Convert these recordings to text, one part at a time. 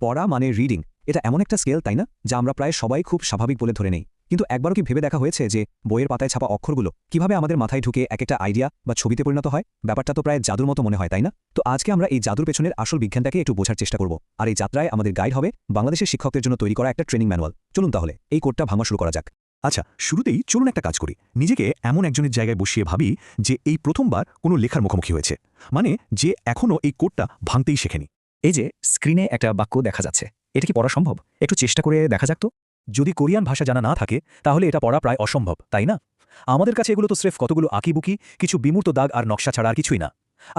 পড়া মানে রিডিং, এটা এমন একটা স্কেল তাই না, যা আমরা প্রায় সবাই খুব স্বাভাবিক বলে ধরে নেই। কিন্তু একবারও কি ভেবে দেখা হয়েছে যে বইয়ের পাতায় ছাপা অক্ষরগুলো কিভাবে আমাদের মাথায় ঢুকে এক একটা আইডিয়া বা ছবিতে পরিণত হয়? ব্যাপারটা তো প্রায় জাদুর মতো মনে হয়, তাই না? তো আজকে আমরা এই জাদুর পেছনের আসল বিজ্ঞানটাকে একটু বোঝার চেষ্টা করব, আর এই যাত্রায় আমাদের গাইড হবে বাংলাদেশের শিক্ষকদের জন্য তৈরি করা একটা ট্রেনিং ম্যানুয়াল। চলুন তাহলে এই কোডটা ভাঙা শুরু করা যাক। আচ্ছা, শুরুতেই চলুন একটা কাজ করি। নিজেকে এমন একজনের জায়গায় বসিয়ে ভাবি যে এই প্রথমবার কোনো লেখার মুখোমুখি হয়েছে, মানে যে এখনও এই কোডটা ভাঙতেই শেখেনি। এই যে স্ক্রিনে একটা বাক্য দেখা যাচ্ছে, এটা কি পড়া সম্ভব? একটু চেষ্টা করে দেখা যাক তো। যদি কোরিয়ান ভাষা জানা না থাকে তাহলে এটা পড়া প্রায় অসম্ভব, তাই না? আমাদের কাছে এগুলো তো স্রেফ কতগুলো আঁকিবুকি, কিছু বিমূর্ত দাগ আর নকশা ছাড়া আর কিছুই না।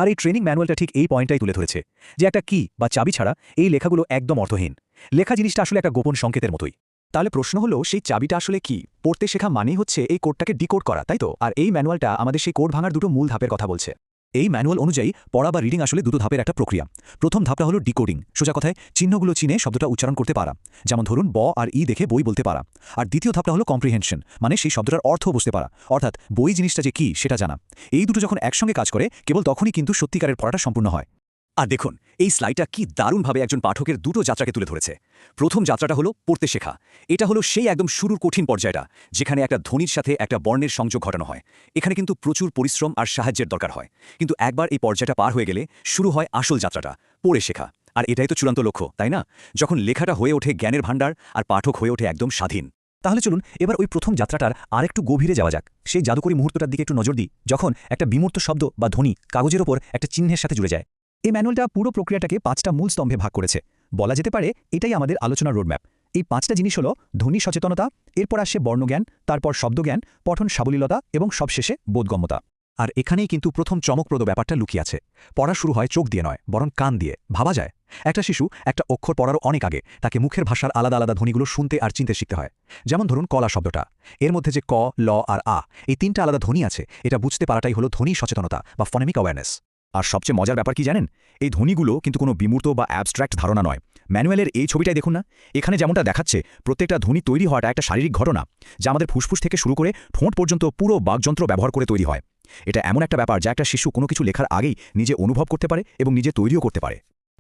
আর এই ট্রেনিং ম্যানুয়ালটা ঠিক এই পয়েন্টটাই তুলে ধরেছে যে একটা কি বা চাবি ছাড়া এই লেখাগুলো একদম অর্থহীন। লেখা জিনিসটা আসলে একটা গোপন সংকেতের মতোই। তাহলে প্রশ্ন হলো, সেই চাবিটা আসলে কি? পড়তে শেখা মানেই হচ্ছে এই কোডটাকে ডিকোড করা, তাই তো? আর এই ম্যানুয়ালটা আমাদের সেই কোড ভাঙার দুটো মূল ধাপের কথা বলছে। এই ম্যানুয়াল অনুযায়ী পড়া বা রিডিং আসলে দুটো ধাপের একটা প্রক্রিয়া। প্রথম ধাপটা হলো ডিকোডিং, সোজা কথায় চিহ্নগুলো চিনে শব্দটা উচ্চারণ করতে পারা, যেমন ধরুন ব আর ই দেখে বই বলতে পারা। আর দ্বিতীয় ধাপটা হলো কম্প্রিহেনশন, মানে সেই শব্দটার অর্থ বুঝতে পারা, অর্থাৎ বই জিনিসটা যে কি সেটা জানা। এই দুটো যখন একসঙ্গে কাজ করে কেবল তখনই কিন্তু সত্যিকারের পড়াটা সম্পূর্ণ হয়। আর দেখুন, এই স্লাইডটা কি দারুণভাবে একজন পাঠকের দুটো যাত্রাকে তুলে ধরেছে। প্রথম যাত্রাটা হলো পড়তে শেখা। এটা হলো সেই একদম শুরুর কঠিন পর্যায়টা, যেখানে একটা ধ্বনির সাথে একটা বর্ণের সংযোগ ঘটানো হয়। এখানে কিন্তু প্রচুর পরিশ্রম আর সাহায্যের দরকার হয়। কিন্তু একবার এই পর্যায়টা পার হয়ে গেলে শুরু হয় আসল যাত্রাটা, পড়ে শেখা। আর এটাই তো চূড়ান্ত লক্ষ্য, তাই না? যখন লেখাটা হয়ে ওঠে জ্ঞানের ভাণ্ডার আর পাঠক হয়ে ওঠে একদম স্বাধীন। তাহলে চলুন এবার ওই প্রথম যাত্রাটার আরেকটু গভীরে যাওয়া যাক। সেই জাদুকরী মুহূর্তটার দিকে একটু নজর দিই, যখন একটা বিমূর্ত শব্দ বা ধ্বনি কাগজের ওপর একটা চিহ্নের সাথে জুড়ে যায়। এই ম্যানুয়ালটা পুরো প্রক্রিয়াটাকে 5টা মূল স্তম্ভে ভাগ করেছে। বলা যেতে পারে এটাই আমাদের আলোচনার রোডম্যাপ। এই 5টা জিনিস হলো ধ্বনি সচেতনতা, এরপর আসে বর্ণজ্ঞান, তারপর শব্দজ্ঞান, পঠন সাবলীলতা এবং সবশেষে বোধগম্যতা। আর এখানেই কিন্তু প্রথম চমকপ্রদ ব্যাপারটা লুকিয়ে আছে। পড়া শুরু হয় চোখ দিয়ে নয়, বরং কান দিয়ে। ভাবা যায়, একটা শিশু একটা অক্ষর পড়ারও অনেক আগে তাকে মুখের ভাষার আলাদা আলাদা ধ্বনিগুলো শুনতে আর চিনতে শিখতে হয়। যেমন ধরুন কলা শব্দটা, এর মধ্যে যে ক, ল আর আ, এই 3টা আলাদা ধ্বনি আছে, এটা বুঝতে পারাটাই হলো ধ্বনি সচেতনতা বা ফনেমিক অ্যাওয়ারনেস। আর সবচেয়ে মজার ব্যাপার কি জানেন? এই ধ্বনিগুলো কিন্তু কোনো বিমূর্ত বা অ্যাবস্ট্র্যাক্ট ধারণা নয়। ম্যানুয়ালের এই ছবিটাই দেখুন না, এখানে যেমনটা দেখাচ্ছে প্রত্যেকটা ধ্বনি তৈরি হওয়াটা একটা শারীরিক ঘটনা, যা আমাদের ফুসফুস থেকে শুরু করে ঠোঁট পর্যন্ত পুরো বাকযন্ত্র ব্যবহার করে তৈরি হয়। এটা এমন একটা ব্যাপার যা একটা শিশু কোনো কিছু লেখার আগেই নিজে অনুভব করতে পারে এবং নিজে তৈরিও করতে পারে।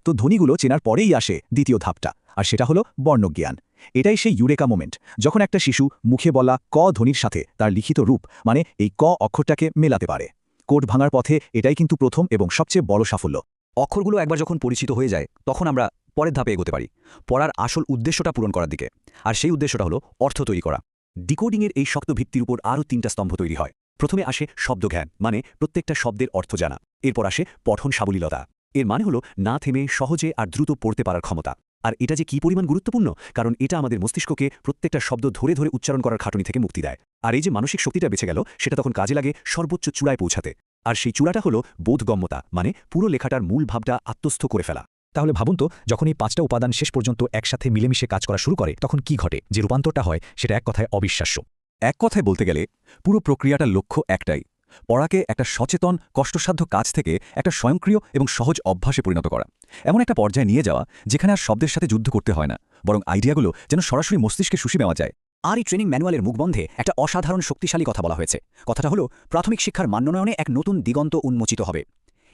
তো ধ্বনিগুলো চেনার পরেই আসে দ্বিতীয় ধাপটা, আর সেটা হলো বর্ণজ্ঞান। এটাই সেই ইউরেকা মোমেন্ট, যখন একটা শিশু মুখে বলা ক ধ্বনির সাথে তার লিখিত রূপ, মানে এই ক অক্ষরটাকে মেলাতে পারে। কোড ভাঙার পথে এটাই কিন্তু প্রথম এবং সবচেয়ে বড় সাফল্য। অক্ষরগুলো একবার যখন পরিচিত হয়ে যায়, তখন আমরা পরের ধাপে এগোতে পারি, পড়ার আসল উদ্দেশ্যটা পূরণ করার দিকে। আর সেই উদ্দেশ্যটা হলো অর্থ তৈরি করা। ডিকোডিংয়ের এই শক্ত ভিত্তির উপর আরও 3টা স্তম্ভ তৈরি হয়। প্রথমে আসে শব্দজ্ঞান, মানে প্রত্যেকটা শব্দের অর্থ জানা। এরপর আসে পঠন সাবলীলতা, এর মানে হলো না থেমে সহজে আর দ্রুত পড়তে পারার ক্ষমতা। আর এটা যে কি পরিমাণ গুরুত্বপূর্ণ, কারণ এটা আমাদের মস্তিষ্ককে প্রত্যেকটা শব্দ ধরে ধরে উচ্চারণ করার খাটুনি থেকে মুক্তি দেয়। আর এই যে মানসিক শক্তিটা বেঁচে গেল, সেটা তখন কাজে লাগে সর্বোচ্চ চূড়ায় পৌঁছাতে। আর সেই চূড়াটা হলো বোধগম্যতা, মানে পুরো লেখাটার মূল ভাবটা আত্মস্থ করে ফেলা। তাহলে ভাবুন তো, যখন এই 5টা উপাদান শেষ পর্যন্ত একসাথে মিলেমিশে কাজ করা শুরু করে, তখন কি ঘটে? যে রূপান্তরটা হয় সেটা এক কথায় অবিশ্বাস্য। এক কথায় বলতে গেলে পুরো প্রক্রিয়াটার লক্ষ্য একটাই, পড়াকে একটা সচেতন কষ্টসাধ্য কাজ থেকে একটা স্বয়ংক্রিয় এবং সহজ অভ্যাসে পরিণত করা। এমন একটা পর্যায়ে নিয়ে যাওয়া যেখানে আর শব্দের সাথে যুদ্ধ করতে হয় না, বরং আইডিয়াগুলো যেন সরাসরি মস্তিষ্কে শুষে নেওয়া যায়। আর এই ট্রেনিং ম্যানুয়ালের মুখবন্ধে একটা অসাধারণ শক্তিশালী কথা বলা হয়েছে। কথাটা হলো প্রাথমিক শিক্ষার মানোন্নয়নে এক নতুন দিগন্ত উন্মোচিত হবে।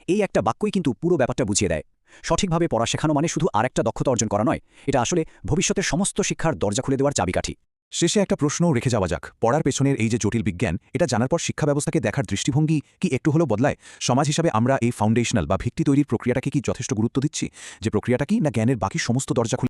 এই একটা বাক্যই কিন্তু পুরো ব্যাপারটা বুঝিয়ে দেয়। সঠিকভাবে পড়া শেখানো মানে শুধু আরেকটা দক্ষতা অর্জন করা নয়, এটা আসলে ভবিষ্যতের সমস্ত শিক্ষার দরজা খুলে দেওয়ার চাবিকাঠি। শেষে একটা প্রশ্নও রেখে যাওয়া যাক, পড়ার পেছনের এই যে জটিল বিজ্ঞান, এটা জানার পর শিক্ষা ব্যবস্থাকে দেখার দৃষ্টিভঙ্গি কি একটু হলেও বদলায়? সমাজ হিসাবে আমরা এই ফাউন্ডেশনাল বা ভিত্তি তৈরির প্রক্রিয়াটাকে কি যথেষ্ট গুরুত্ব দিচ্ছি? যে প্রক্রিয়াটা কি না জ্ঞানের বাকি সমস্ত দরজা